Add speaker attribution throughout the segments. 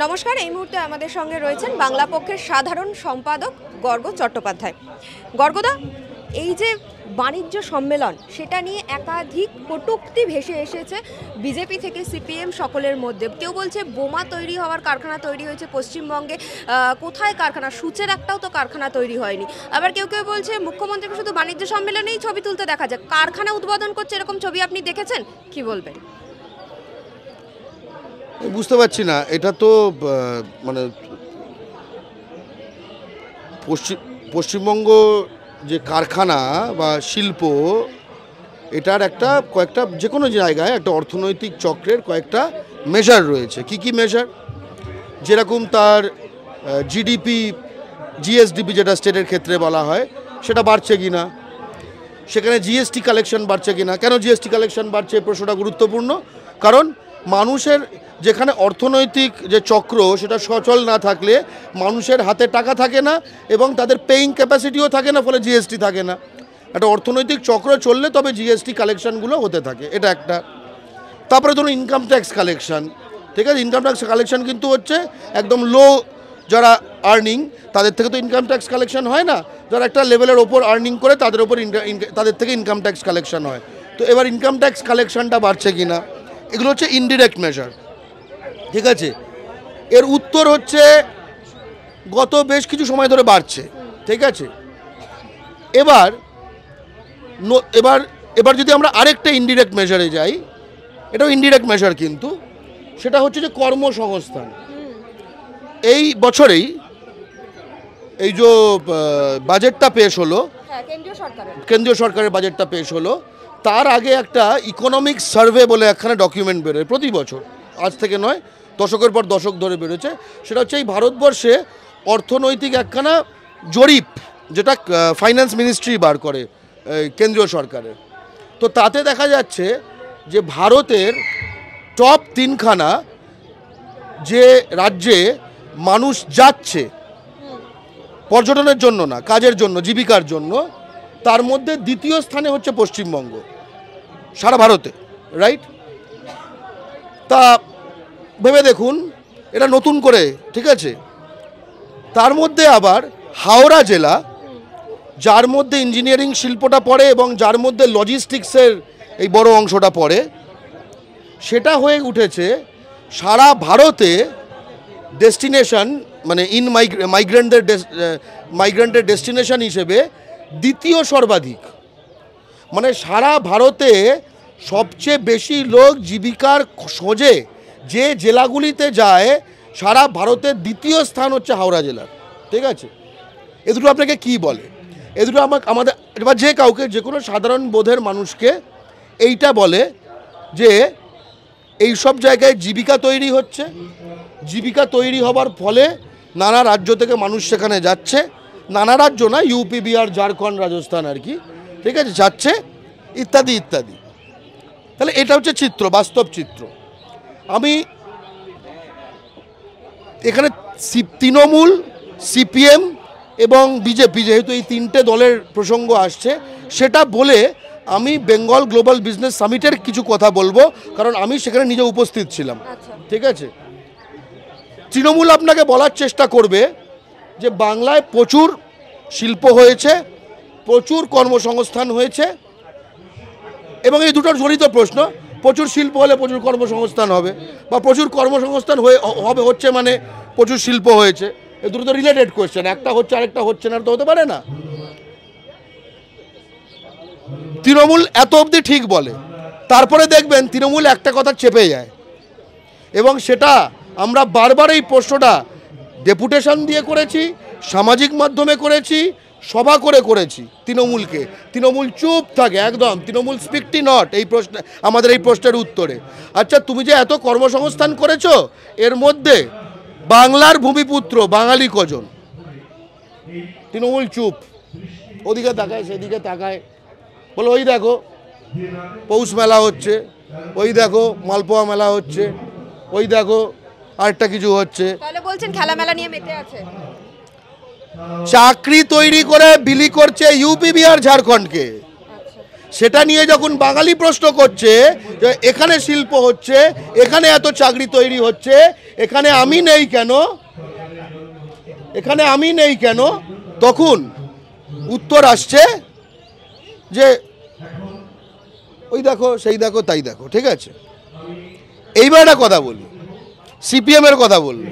Speaker 1: নমস্কার, এই মুহূর্তে আমাদের সঙ্গে রয়েছেন বাংলা পক্ষের সাধারণ সম্পাদক গর্গ চট্টোপাধ্যায়। গর্গদা, এই যে বাণিজ্য সম্মেলন, সেটা নিয়ে একাধিক কটূক্তি ভেসে এসেছে বিজেপি থেকে সিপিএম সকলের মধ্যে। কেউ বলছে বোমা তৈরি হওয়ার কারখানা তৈরি হয়েছে পশ্চিমবঙ্গে, কোথায় কারখানা? সূচের একটাও তো কারখানা তৈরি হয়নি। আবার কেউ কেউ বলছে মুখ্যমন্ত্রীকে শুধু বাণিজ্য সম্মেলনেই ছবি তুলতে দেখা যায়, কারখানা উদ্বোধন করছে, এরকম ছবি আপনি দেখেছেন? কি বলবেন?
Speaker 2: বুঝতে পারছি না, এটা তো মানে পশ্চিমবঙ্গ যে কারখানা বা শিল্প, এটার কয়েকটা যে কোনো জায়গায় একটা অর্থনৈতিক চক্রের কয়েকটা মেজার রয়েছে। কি মেজার? যেরকম তার জিডিপি, জিএসডিপি যেটা স্টেটের ক্ষেত্রে বলা হয়, সেটা বাড়ছে কি না, সেখানে জিএসটি কালেকশন বাড়ছে কি না। কেন জিএসটি কালেকশন বাড়ছে প্রশ্নটা গুরুত্বপূর্ণ, কারণ মানুষের যেখানে অর্থনৈতিক যে চক্র সেটা সচল না থাকলে মানুষের হাতে টাকা থাকে না এবং তাদের পেইং ক্যাপাসিটিও থাকে না, ফলে জিএসটি থাকে না। একটা অর্থনৈতিক চক্র চললে তবে জিএসটি কালেকশানগুলো হতে থাকে, এটা একটা। তারপরে ধরুন ইনকাম ট্যাক্স কালেকশান, ঠিক আছে? ইনকাম ট্যাক্স কালেকশান কিন্তু হচ্ছে একদম লো যারা আর্নিং, তাদের থেকে তো ইনকাম ট্যাক্স কালেকশন হয় না। যারা একটা লেভেলের ওপর আর্নিং করে তাদের থেকে ইনকাম ট্যাক্স কালেকশন হয়। তো এবার ইনকাম ট্যাক্স কালেকশনটা বাড়ছে কি না, এগুলো হচ্ছে ইনডিরেক্ট মেজার, ঠিক আছে? এর উত্তর হচ্ছে গত বেশ কিছু সময় ধরে বাড়ছে, ঠিক আছে? এবার এবার যদি আমরা আরেকটা ইনডিরেক্ট মেজারে যাই, এটাও ইনডিরেক্ট মেজার, কিন্তু সেটা হচ্ছে যে কর্মসংস্থান। এই বছরেই এই যে বাজেটটা পেশ হলো, কেন্দ্রীয় সরকারের বাজেটটা পেশ হলো, তার আগে একটা ইকোনমিক সার্ভে বলে একখানা ডকুমেন্ট বেরোয় প্রতি বছর, আজ থেকে নয়, দশকের পর দশক ধরে বেরোচ্ছে। সেটা হচ্ছে এই ভারতবর্ষে অর্থনৈতিক একখানা জরিপ, যেটা ফাইন্যান্স মিনিস্ট্রি বার করে কেন্দ্রীয় সরকারের। তো তাতে দেখা যাচ্ছে যে ভারতের টপ 3খানা যে রাজ্যে মানুষ যাচ্ছে পর্যটনের জন্য না, কাজের জন্য, জীবিকার জন্য, তার মধ্যে দ্বিতীয় স্থানে হচ্ছে পশ্চিমবঙ্গ সারা ভারতে, রাইট? তা ভেবে দেখুন, এটা নতুন করে, ঠিক আছে? তার মধ্যে আবার হাওড়া জেলা, যার মধ্যে ইঞ্জিনিয়ারিং শিল্পটা পড়ে এবং যার মধ্যে লজিস্টিক্সের এই বড় অংশটা পড়ে, সেটা হয়ে উঠেছে সারা ভারতে ডেস্টিনেশন, মানে মাইগ্রেন্টের ডেস্টিনেশন হিসেবে দ্বিতীয় সর্বাধিক। মানে সারা ভারতে সবচেয়ে বেশি লোক জীবিকার খোঁজে যে জেলাগুলিতে যায়, সারা ভারতের দ্বিতীয় স্থান হচ্ছে হাওড়া জেলার, ঠিক আছে? এ দুটো আপনাকে কি বলে? এ দুটো আমাদের এবার যে কাউকে, যে কোনো সাধারণ বোধের মানুষকে এইটা বলে যে এই সব জায়গায় জীবিকা তৈরি হচ্ছে, জীবিকা তৈরি হবার ফলে নানা রাজ্য থেকে মানুষ সেখানে যাচ্ছে, নানা রাজ্য না, ইউপি, বিহার, ঝাড়খণ্ড, রাজস্থান আর কি, ঠিক আছে, যাচ্ছে, ইত্যাদি ইত্যাদি। তাহলে এটা হচ্ছে চিত্র, বাস্তব চিত্র। আমি এখানে তৃণমূল, সিপিএম এবং বিজেপি, যেহেতু এই তিনটে দলের প্রসঙ্গ আসছে, সেটা বলে আমি বেঙ্গল গ্লোবাল বিজনেস সামিটের কিছু কথা বলবো, কারণ আমি সেখানে নিজে উপস্থিত ছিলাম, ঠিক আছে? তৃণমূল আপনাকে বলার চেষ্টা করবে যে বাংলায় প্রচুর শিল্প হয়েছে, প্রচুর কর্মসংস্থান হয়েছে, এবং এই দুটোর জড়িত প্রশ্ন, প্রচুর শিল্প হলে প্রচুর কর্মসংস্থান হবে, বা প্রচুর কর্মসংস্থান হচ্ছে মানে প্রচুর শিল্প হয়েছে। এই দুটো তো রিলেটেড কোয়েশ্চেন, একটা হচ্ছে আরেকটা হচ্ছে না, তো হতে পারে না। তৃণমূল এত অবধি ঠিক বলে, তারপরে দেখবেন তৃণমূল একটা কথা চেপে যায়, এবং সেটা আমরা বারবার এই প্রশ্নটা ডেপুটেশন দিয়ে করেছি, সামাজিক মাধ্যমে করেছি, সভা করেছি তৃণমূলকে। তৃণমূল চুপ থাকে একদম, তৃণমূল স্পিকটি নট এই প্রশ্ন, আমাদের এই প্রশ্নের উত্তরে। আচ্ছা, তুমি যে এত কর্মসংস্থান করেছো, এর মধ্যে বাংলার ভূমিপুত্র বাঙালি কজন? তৃণমূল চুপ, ওদিকে তাকায় সেদিকে তাকায়, বলো ওই দেখো পৌষ মেলা হচ্ছে, ওই দেখো মালপোয়া মেলা হচ্ছে, ওই দেখো আরেকটা কিছু হচ্ছে।
Speaker 1: তাহলে বলছেন খেলা মেলা নিয়ে মেতে আছে?
Speaker 2: চাকরি তৈরি করে বিলি করছে ইউপি, বিহার, ঝাড়খণ্ডকে। সেটা নিয়ে যখন বাঙালি প্রশ্ন করছে যে এখানে শিল্প হচ্ছে, এখানে এত চাকরি তৈরি হচ্ছে, এখানে আমি নেই কেন, এখানে আমি নেই কেন, তখন উত্তর আসছে যে ওই দেখো সেই দেখো তাই দেখো। ঠিক আছে, এইবার একটা কথা বলি, সিপিএমের কথা বললো,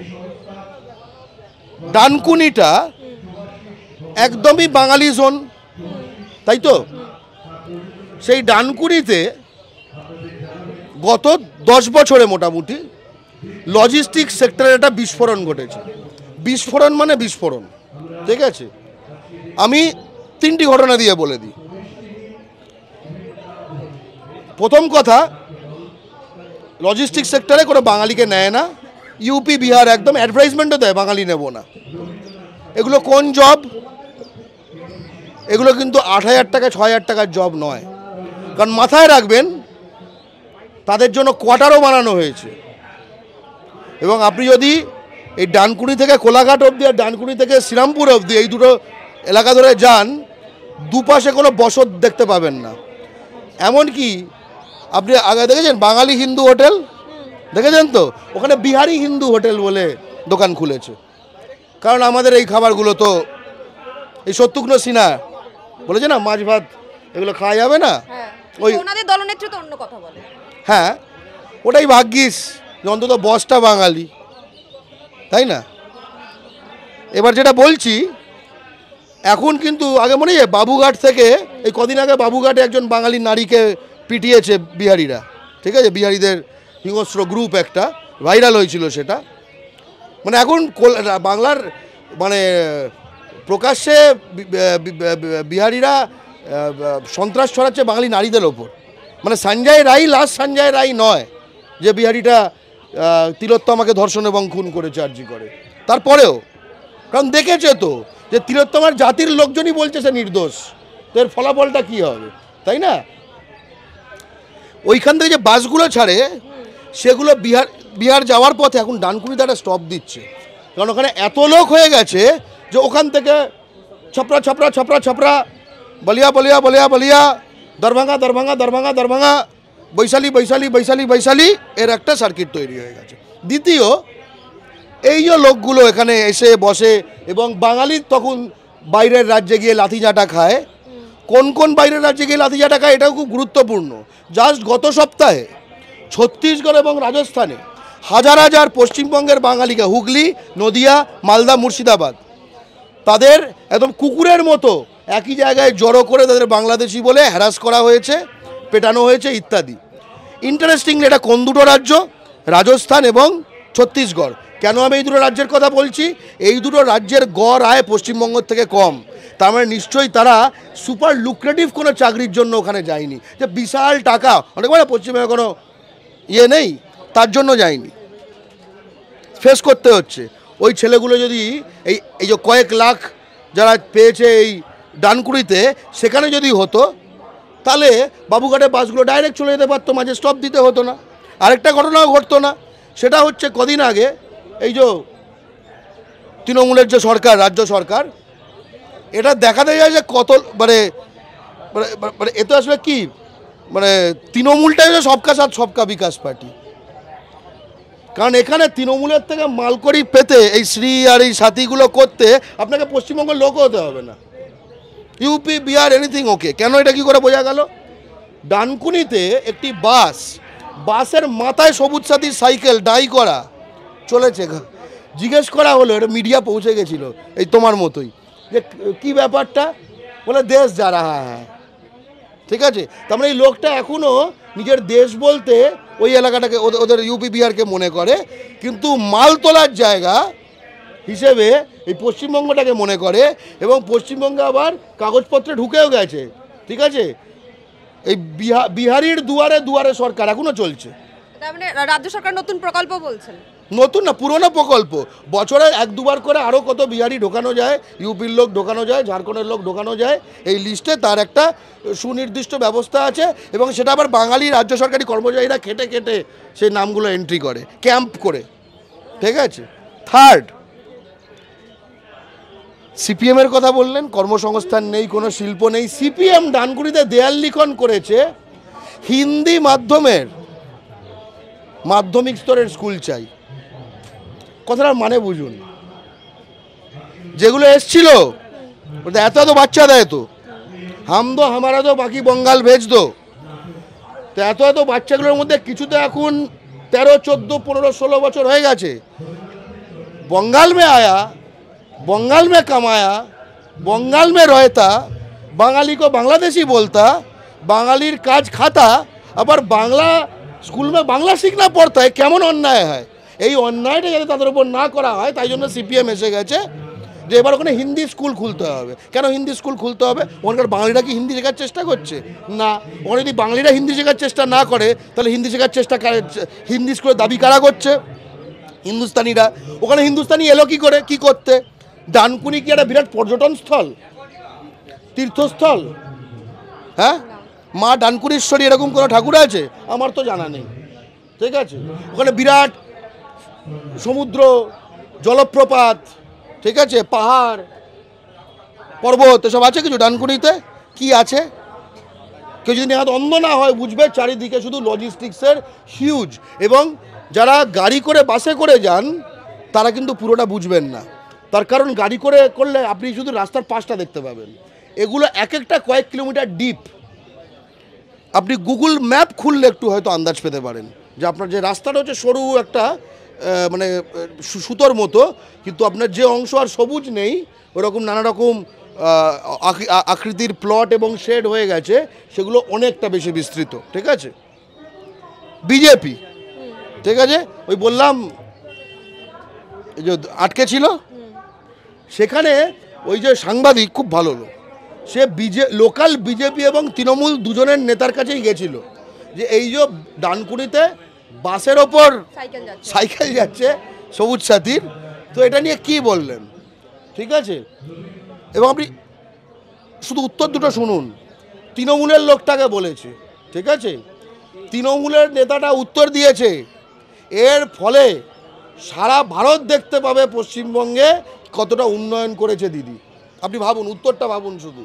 Speaker 2: ডানকুনিটা একদমই বাঙালি জোন, তাই তো? সেই ডানকুনিতে গত 10 বছরে মোটামুটি লজিস্টিক সেক্টরের একটা বিস্ফোরণ ঘটেছে। বিস্ফোরণ মানে বিস্ফোরণ, ঠিক আছে? আমি 3টি ঘটনা দিয়ে বলে দিই। প্রথম কথা, লজিস্টিক সেক্টরে কোনো বাঙালিকে নেয় না, ইউপি বিহার একদম অ্যাডভার্টাইজমেন্টও দেয় বাঙালি নেব না। এগুলো কোন জব? এগুলো কিন্তু 8,000 টাকা 6,000 টাকার জব নয়, কারণ মাথায় রাখবেন তাদের জন্য কোয়ার্টারও বানানো হয়েছে। এবং আপনি যদি এই ডানকুনি থেকে কোলাঘাট অবধি আর ডানকুনি থেকে শ্রীরামপুর অবধি এই দুটো এলাকা ধরে যান, দুপাশে কোনো বসত দেখতে পাবেন না। এমনকি আপনি আগে দেখেছেন বাঙালি হিন্দু হোটেল দেখেছেন তো? ওখানে বিহারি হিন্দু হোটেল বলে দোকান খুলেছে, কারণ আমাদের এই খাবারগুলো তো এই শত্রুঘ্ন সিনহা বলেছে না, মাছ ভাত এগুলো খাওয়া যাবে না। ওই
Speaker 1: ওনাদের দলনেত্রী তো অন্য কথা বলে।
Speaker 2: হ্যাঁ, ওটাই ভাগ্যিস যে অন্তত বসটা বাঙালি, তাই না? এবার যেটা বলছি, এখন কিন্তু আগে মনে হয় বাবুঘাট থেকে এই কদিন আগে বাবুঘাটে একজন বাঙালি নারীকে পিটিয়েছে বিহারিরা, ঠিক আছে? বিহারিদের হিংস্র গ্রুপ একটা ভাইরাল হয়েছিল সেটা। মানে এখন বাংলার মানে প্রকাশ্যে বিহারিরা সন্ত্রাস ছড়াচ্ছে বাঙালি নারীদের ওপর। মানে সঞ্জয় রায় লাস্ট সঞ্জয় রায় নয় যে বিহারিটা তিলোত্তমাকে ধর্ষণ এবং খুন করেছে আরজি করে, তারপরেও, কারণ দেখেছে তো যে তিলোত্তমার জাতির লোকজনই বলছে সে নির্দোষ, তো এর ফলাফলটা কী হবে, তাই না? ওইখান থেকে যে বাসগুলো ছাড়ে সেগুলো বিহার যাওয়ার পথে এখন ডানকুনিতে একটা স্টপ দিচ্ছে, কারণ ওখানে এত লোক হয়ে গেছে যে ওখান থেকে ছপরা ছপরা ছপরা ছপরা, বলিয়া বলিয়া বলিয়া বলিয়া, দরভাঙ্গা দরভাঙ্গা দরভাঙ্গা দরভাঙ্গা, বৈশালী বৈশালী বৈশালী বৈশালী, এর একটা সার্কিট তৈরি হয়ে গেছে। দ্বিতীয়, এই যে লোকগুলো এখানে এসে বসে এবং বাঙালি তখন বাইরের রাজ্যে গিয়ে লাথিজাটা খায়, কোন কোন বাইরের রাজ্যে গিয়ে লাথিজাটা খায় এটাও খুব গুরুত্বপূর্ণ। জাস্ট গত সপ্তাহে ছত্তিশগড় এবং রাজস্থানে হাজার হাজার পশ্চিমবঙ্গের বাঙালিকে হুগলি, নদিয়া, মালদা, মুর্শিদাবাদ তাদের একদম কুকুরের মতো একই জায়গায় জড়ো করে তাদের বাংলাদেশি বলে হ্যারাস করা হয়েছে, পেটানো হয়েছে ইত্যাদি। ইন্টারেস্টিংলি এটা কোন দুটো রাজ্য? রাজস্থান এবং ছত্তিশগড়। কেন আমি এই দুটো রাজ্যের কথা বলছি? এই দুটো রাজ্যের গড় আয় পশ্চিমবঙ্গ থেকে কম, তার মানে নিশ্চয়ই তারা সুপার লুক্রেটিভ কোনো চাকরির জন্য ওখানে যায়নি, যে বিশাল টাকা অনেক মানে পশ্চিমবঙ্গে কোনো ইয়ে নেই তার জন্য যায়নি, ফেস করতে হচ্ছে। ওই ছেলেগুলো যদি এই যে কয়েক লাখ যারা পেয়েছে এই ডানকুনিতে, সেখানে যদি হতো তাহলে বাবুঘাটে বাসগুলো ডাইরেক্ট চলে যেতে পারতো, মাঝে স্টপ দিতে হতো না। আরেকটা ঘটনাও ঘটতো না, সেটা হচ্ছে কদিন আগে এই যে তৃণমূলের যে সরকার, রাজ্য সরকার, এটা দেখাতে যায় যে কত মানে মানে এ তো আসলে কি, মানে তৃণমূলটাই হচ্ছে সবকা সাথ সবকা বিকাশ পার্টি। কারণ এখানে তৃণমূলের থেকে মালকড়ি পেতে এই শ্রী আর এই সাথীগুলো করতে আপনাকে পশ্চিমবঙ্গের লোক হতে হবে না, ইউপি বিহার এনিথিং ওকে। কেন এটা কি করে বোঝা গেল? ডানকুনিতে একটি বাসের মাথায় সবুজ সাথীর সাইকেল ডাই করা চলেছে, জিজ্ঞেস করা হলো, এটা মিডিয়া পৌঁছে গেছিল এই তোমার মতোই, যে কি ব্যাপারটা, বলে দেশ যা রাহা হ্যাঁ, ঠিক আছে? তার মানে এই লোকটা এখনও নিজের দেশ বলতে ওই এলাকাটাকে ওদের ইউপি বিহারকে মনে করে, কিন্তু মাল তোলার জায়গা হিসেবে এই পশ্চিমবঙ্গটাকে মনে করে, এবং পশ্চিমবঙ্গে আবার কাগজপত্রে ঢুকেও গেছে, ঠিক আছে? এই বিহারির দুয়ারে দুয়ারে সরকার এখনও চলছে।
Speaker 1: তার মানে রাজ্য সরকার নতুন প্রকল্প বলছেন?
Speaker 2: নতুন না, পুরনো প্রকল্প। বছরে 1-2 বার করে আরও কত বিহারি ঢোকানো যায়, ইউপির লোক ঢোকানো যায়, ঝাড়খণ্ডের লোক ঢোকানো যায়, এই লিস্টে তার একটা সুনির্দিষ্ট ব্যবস্থা আছে, এবং সেটা আবার বাঙালি রাজ্য সরকারি কর্মচারীরা খেটে খেটে সেই নামগুলো এন্ট্রি করে ক্যাম্প করে, ঠিক আছে? থার্ড, সিপিএমের কথা বললেন, কর্মসংস্থান নেই, কোনো শিল্প নেই। সিপিএম ডানকুনিতে দেয়াল লিখন করেছে হিন্দি মাধ্যমিক স্তরের স্কুল চাই। কথাটার মানে বুঝুন। যেগুলো এসছিল এত এত বাচ্চা দেয়, তো হাম দো হামারা দো বাকি বঙ্গাল ভেজ দো, তো এত এত বাচ্চাগুলোর মধ্যে কিছু তো এখন 13, 14, 15, 16 বছর হয়ে গেছে। बंगाल में आया, बंगाल में कमाया, बंगाल में रहता, बांगाली को बांग्लादेशी बोलता, बांगालीर काज खाता, আবার বাংলা স্কুল में বাংলা শিখনা পড়তা হয়, কেমন অন্যায় হয়। এই অন্যায়টা যাতে তাদের উপর না করা হয় তাই জন্য সিপিএম এসে গেছে যে এবার ওখানে হিন্দি স্কুল খুলতে হবে। কেন হিন্দি স্কুল খুলতে হবে? ওখানকার বাঙালিরা কি হিন্দি শেখার চেষ্টা করছে? না। ওখানে যদি বাঙালিরা হিন্দি শেখার চেষ্টা না করে তাহলে হিন্দি শেখার চেষ্টা হিন্দি স্কুলের দাবি কারা করছে? হিন্দুস্তানিরা। ওখানে হিন্দুস্তানি এলো কি করে, কি করতে? ডানকুনি কি একটা বিরাট পর্যটন স্থল, তীর্থস্থল? হ্যাঁ, মা ডানকুনিশ্বরী এরকম কোনো ঠাকুর আছে? আমার তো জানা নেই। ঠিক আছে, ওখানে বিরাট সমুদ্র, জলপ্রপাত, ঠিক আছে, পাহাড় পর্বত এসব আছে কিছু ডানকুনিতে? কি আছে? কেউ যদি নেহাত অন্ধ না হয় বুঝবে চারিদিকে শুধু লজিস্টিক্সের হিউজ, এবং যারা গাড়ি করে বাসে করে যান তারা কিন্তু পুরোটা বুঝবেন না। তার কারণ গাড়ি করে করলে আপনি শুধু রাস্তার পাশটা দেখতে পাবেন, এগুলো এক একটা কয়েক কিলোমিটার ডিপ। আপনি গুগল ম্যাপ খুললে একটু হয়তো আন্দাজ পেতে পারেন যে আপনার যে রাস্তাটা হচ্ছে সরু একটা মানে সুতোর মতো, কিন্তু আপনার যে অংশ আর সবুজ নেই, ওরকম নানা রকম আকৃতির প্লট এবং শেড হয়ে গেছে, সেগুলো অনেকটা বেশি বিস্তৃত। ঠিক আছে, বিজেপি, ঠিক আছে, ওই বললাম এই যে আটকে ছিল সেখানে ওই যে সাংবাদিক খুব ভালো লোক, সে লোকাল বিজেপি এবং তৃণমূল দুজনের নেতার কাছেই গেছিল যে এই যে ডানকুনিতে বাসের ওপর সাইকেল যাচ্ছে সবুজ সাথীর, তো এটা নিয়ে কি বললেন? ঠিক আছে, এবং আপনি শুধু উত্তর দুটো শুনুন। তৃণমূলের লোকটাকে বলেছে, ঠিক আছে, তৃণমূলের নেতাটা উত্তর দিয়েছে, এর ফলে সারা ভারত দেখতে পাবে পশ্চিমবঙ্গে কতটা উন্নয়ন করেছে দিদি। আপনি ভাবুন, উত্তরটা ভাবুন শুধু।